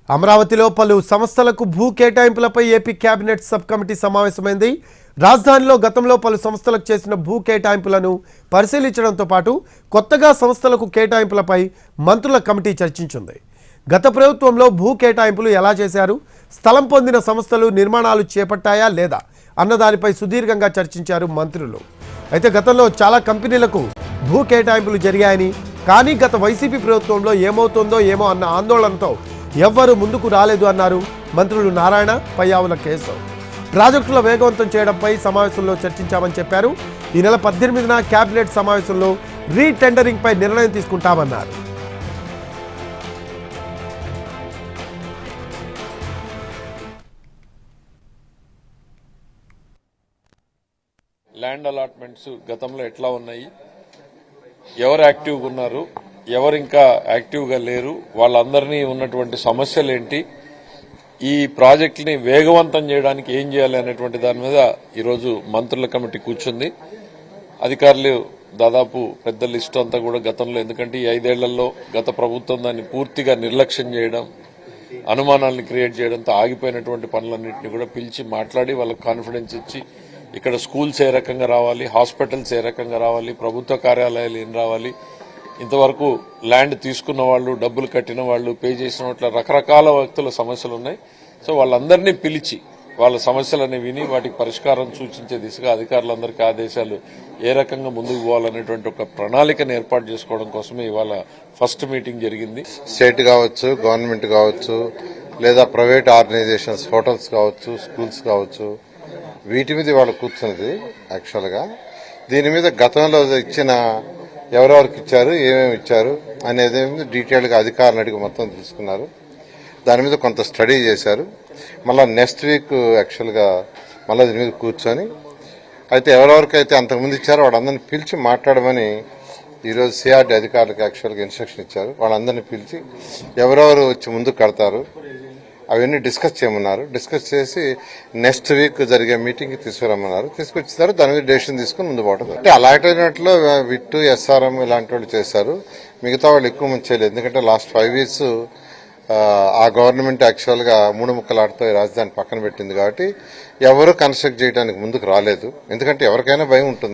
అమరావతిలో పలు సంస్థలకు భూ కేటాయింపులపై ఏపీ కేబినెట్ సబ్ కమిటీ సమావేశమైంది. రాజధానిలో గతంలో పలు సంస్థలకు చేసిన భూ కేటాయింపులను పరిశీలించడంతో పాటు కొత్తగా సంస్థలకు కేటాయింపులపై మంత్రుల కమిటీ చర్చించింది. గత ప్రభుత్వంలో భూ కేటాయింపులు ఎలా చేశారు, స్థలం పొందిన సంస్థలు నిర్మాణాలు చేపట్టాయా లేదా అన్నదానిపై సుదీర్ఘంగా చర్చించారు మంత్రులు. అయితే గతంలో చాలా కంపెనీలకు భూ కేటాయింపులు జరిగాయని, కానీ గత వైసీపీ ప్రభుత్వంలో ఏమవుతుందో ఏమో అన్న ఆందోళనతో ఎవ్వరూ ముందుకు రాలేదు అన్నారు మంత్రులు నారాయణ, పయ్యావుల కేశవ్. ప్రాజెక్టుల వేగవంతం చేయడంపై సమావేశంలో చర్చించామని చెప్పారు. ఈ నెల 18న కేబినెట్ సమావేశంలో రీటెండరింగ్ పై నిర్ణయం తీసుకుంటామన్నారు. ల్యాండ్ అలాట్మెంట్స్ గతంలో ఎట్లా ఉన్నాయి, ఎవరు యాక్టివ్గా ఉన్నారు, ఎవరు ఇంకా యాక్టివ్గా లేరు, వాళ్ళందరినీ ఉన్నటువంటి సమస్యలు ఏంటి, ఈ ప్రాజెక్టుని వేగవంతం చేయడానికి ఏం చేయాలి అనేటువంటి దాని మీద ఈరోజు మంత్రుల కమిటీ కూర్చుంది. అధికారులు దాదాపు పెద్ద లిస్టు అంతా కూడా గతంలో, ఎందుకంటే ఈ 5 ఏళ్లలో గత ప్రభుత్వం దాన్ని పూర్తిగా నిర్లక్ష్యం చేయడం, అనుమానాలను క్రియేట్ చేయడంతో ఆగిపోయినటువంటి పనులన్నింటినీ కూడా పిలిచి మాట్లాడి వాళ్ళకి కాన్ఫిడెన్స్ ఇచ్చి ఇక్కడ స్కూల్స్ ఏ రకంగా రావాలి, హాస్పిటల్స్ ఏ రకంగా రావాలి, ప్రభుత్వ కార్యాలయాలు ఏం రావాలి, ఇంతవరకు ల్యాండ్ తీసుకున్న వాళ్ళు, డబ్బులు కట్టిన వాళ్ళు, పే చేసిన వాటిలో రకరకాల వ్యక్తుల సమస్యలు ఉన్నాయి. సో వాళ్ళందరినీ పిలిచి వాళ్ళ సమస్యలని విని వాటికి పరిష్కారం సూచించే దిశగా అధికారులందరికీ ఆదేశాలు ఏ రకంగా ముందుకు పోవాలనేటువంటి ఒక ప్రణాళికను ఏర్పాటు చేసుకోవడం కోసమే ఇవాళ ఫస్ట్ మీటింగ్ జరిగింది. స్టేట్ కావచ్చు, గవర్నమెంట్ కావచ్చు, లేదా ప్రైవేట్ ఆర్గనైజేషన్స్, హోటల్స్ కావచ్చు, స్కూల్స్ కావచ్చు, వీటి మీద వాళ్ళు కూర్చున్నది. యాక్చువల్గా దీని మీద గతంలో ఇచ్చిన ఎవరెవరికి ఇచ్చారు, ఏమేమి ఇచ్చారు అనేది డీటెయిల్గా అధికారులను అడిగి మొత్తం తీసుకున్నారు. దాని మీద కొంత స్టడీ చేశారు. మళ్ళీ నెక్స్ట్ వీక్ యాక్చువల్గా మళ్ళీ దీని మీద కూర్చొని అయితే ఎవరెవరికైతే అంతకుముందు ఇచ్చారో వాళ్ళందరినీ పిలిచి మాట్లాడమని ఈరోజు సిఆర్డీ అధికారులకు యాక్చువల్గా ఇన్స్ట్రక్షన్ ఇచ్చారు. వాళ్ళందరినీ పిలిచి ఎవరెవరు వచ్చి ముందుకు కడతారు అవన్నీ డిస్కస్ చేయమన్నారు. డిస్కస్ చేసి నెక్స్ట్ వీక్ జరిగే మీటింగ్కి తీసుకురమ్మన్నారు. తీసుకొచ్చారు. దాని మీద డెసిషన్ తీసుకుని ముందు పోవడం. అంటే అలాట్ అయినట్లు విట్టు, ఎస్ఆర్ఎం ఇలాంటి వాళ్ళు చేశారు. మిగతా వాళ్ళు ఎక్కువ మంది చేయలేదు. ఎందుకంటే లాస్ట్ 5 years ఆ గవర్నమెంట్ యాక్చువల్గా 3 ముక్కలాటతో రాజధాని పక్కన పెట్టింది. కాబట్టి ఎవరు కన్స్ట్రక్ట్ చేయడానికి ముందుకు రాలేదు. ఎందుకంటే ఎవరికైనా భయం ఉంటుంది.